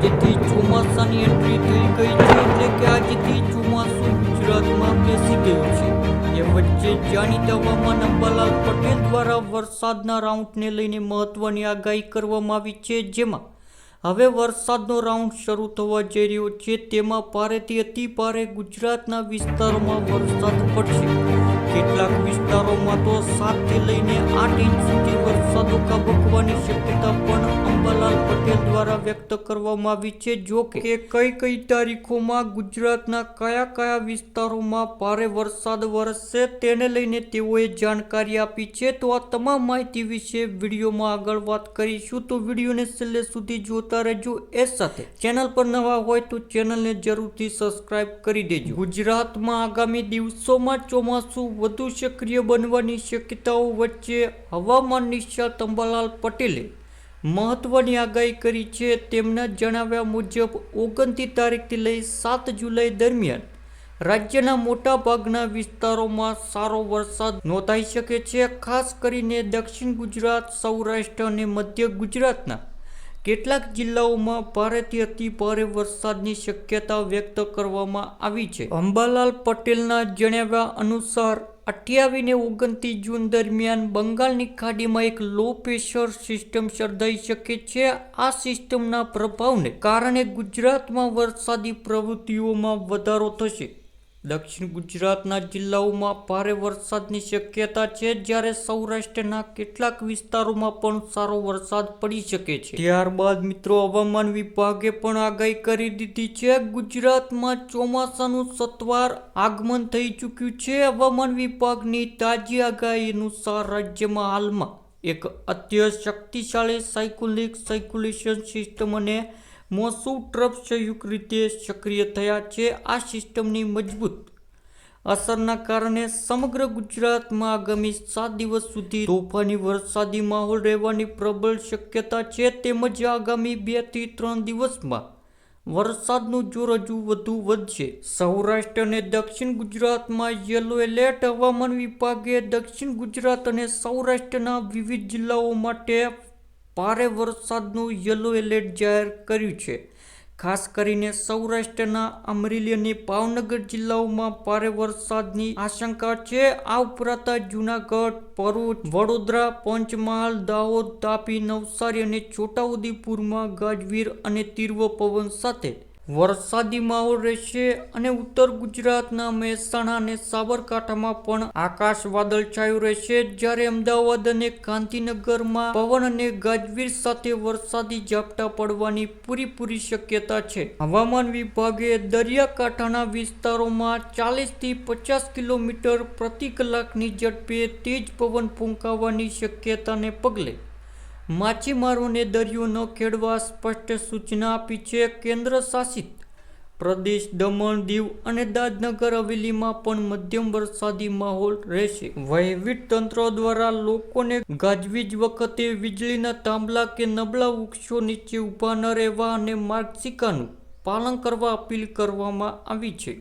આજથી ચોમાસાની એન્ટ્રી થઈ ગઈ છે, એટલે કે આજથી ચોમાસું ગુજરાતમાં બેસી ગયું છે. એ વચ્ચે જાણીતા હવામાન અંબાલાલ પટેલ દ્વારા વરસાદના રાઉન્ડને લઈને મહત્વની આગાહી કરવામાં આવી છે, જેમાં હવે વરસાદનો રાઉન્ડ શરૂ થવા જઈ રહ્યો છે. તેમાં ભારેથી અતિ ભારે ગુજરાતના વિસ્તારોમાં વરસાદ પડશે. કેટલાક વિસ્તારોમાં તો 7 થી લઈને 8 ઇંચ સુધી વરસાદો ખાબકવાની શક્યતા પણ અંબાલાલ પટેલ દ્વારા વ્યક્ત કરવામાં આવી છે. જો કે કઈ તારીખોમાં ગુજરાતના કયા વિસ્તારોમાં ભારે વરસાદ વરસશે તેને લઈને તેઓએ જાણકારી આપી છે. તો આ તમામ માહિતી વિશે વિડીયોમાં આગળ વાત કરીશું, તો વિડીયોને છેલ્લે સુધી જોતા રહેજો. એ સાથે ચેનલ પર નવા હોય તો ચેનલને જરૂરથી સબસ્ક્રાઇબ કરી દેજો. ગુજરાતમાં આગામી દિવસોમાં ચોમાસું વધુ સક્રિય બનવાની શક્યતાઓ વચ્ચે હવામાન નિષ્ણાત અંબાલાલ પટેલે મહત્વની આગાહી કરી છે. તેમના જણાવ્યા મુજબ 29 તારીખથી લઈ 7 જુલાઈ દરમિયાન રાજ્યના મોટા ભાગના વિસ્તારોમાં સારો વરસાદ નોંધાઈ શકે છે. ખાસ કરીને દક્ષિણ ગુજરાત, સૌરાષ્ટ્ર અને મધ્ય ગુજરાતના કેટલાક જિલ્લાઓમાં ભારેથી અતિ ભારે વરસાદની શક્યતા વ્યક્ત કરવામાં આવી છે. અંબાલાલ પટેલના જણાવ્યા અનુસાર 28 ને 29 જૂન દરમિયાન બંગાળની ખાડીમાં એક લો પ્રેશર સિસ્ટમ સર્જાઈ શકે છે. આ સિસ્ટમના પ્રભાવને કારણે ગુજરાતમાં વરસાદી પ્રવૃત્તિઓમાં વધારો થશે. દક્ષિણ ગુજરાતના જિલ્લાઓમાં ભારે વરસાદની શક્યતા છે, જ્યારે સૌરાષ્ટ્રના કેટલાક વિસ્તારોમાં પણ સારો વરસાદ પડી શકે છે. ત્યારબાદ મિત્રો, હવામાન વિભાગે પણ આગાહી કરી દીધી છે. ગુજરાતમાં ચોમાસાનું સત્વાર આગમન થઈ ચૂક્યું છે. હવામાન વિભાગની તાજી આગાહી અનુસાર રાજ્યમાં હાલમાં એક અત્યંત શક્તિશાળી સાયક્લોનિક સર્ક્યુલેશન સિસ્ટમ અને મોસમ ટ્રફ સંયુક્ત રીતે સક્રિય થયા છે. આ સિસ્ટમની મજબૂત અસરના કારણે સમગ્ર ગુજરાતમાં આગામી 7 દિવસ સુધી તોફાની વરસાદી માહોલ રહેવાની પ્રબળ શક્યતા છે. તેમજ આગામી 2 થી 3 દિવસમાં વરસાદનું જોર હજુ વધુ વધશે. સૌરાષ્ટ્ર અને દક્ષિણ ગુજરાતમાં યલો એલર્ટ. હવામાન વિભાગે દક્ષિણ ગુજરાત અને સૌરાષ્ટ્રના વિવિધ જિલ્લાઓ માટે ભારે વરસાદનું યલો એલર્ટ જાહેર કર્યું છે. ખાસ કરીને સૌરાષ્ટ્રના અમરેલી અને ભાવનગર જિલ્લાઓમાં ભારે વરસાદની આશંકા છે. આ ઉપરાંત જૂનાગઢ, ભરૂચ, વડોદરા, પંચમહાલ, દાહોદ, તાપી, નવસારી અને છોટાઉદેપુરમાં ગાજવીર અને તીવ્ર પવન સાથે વરસાદી માહોલ રહેશે. અને ઉત્તર ગુજરાતના મહેસાણા અને સાબરકાંઠામાં પણ આકાશ વાદળછાયું રહેશે, જ્યારે અમદાવાદ અને ગાંધીનગરમાં પવન અને ગાજવીર સાથે વરસાદી ઝાપટા પડવાની પૂરેપૂરી શક્યતા છે. હવામાન વિભાગે દરિયાકાંઠાના વિસ્તારોમાં 40 થી 50 કિલોમીટર પ્રતિ કલાકની ઝડપે તેજ પવન ફૂંકાવાની શક્યતાને પગલે માછીમારોને દરિયો ન ખેડવા સ્પષ્ટ સૂચના આપી છે. કેન્દ્ર શાસિત પ્રદેશ દમણ, દીવ અને દાદનગર હવેલીમાં પણ મધ્યમ વરસાદી માહોલ રહેશે. વહીવટીતંત્ર દ્વારા લોકોને ગાજવીજ વખતે વીજળીના થાંભલા કે નબળા વૃક્ષો નીચે ઊભા ન રહેવા અને માર્ગદર્શિકાનું પાલન કરવા અપીલ કરવામાં આવી છે.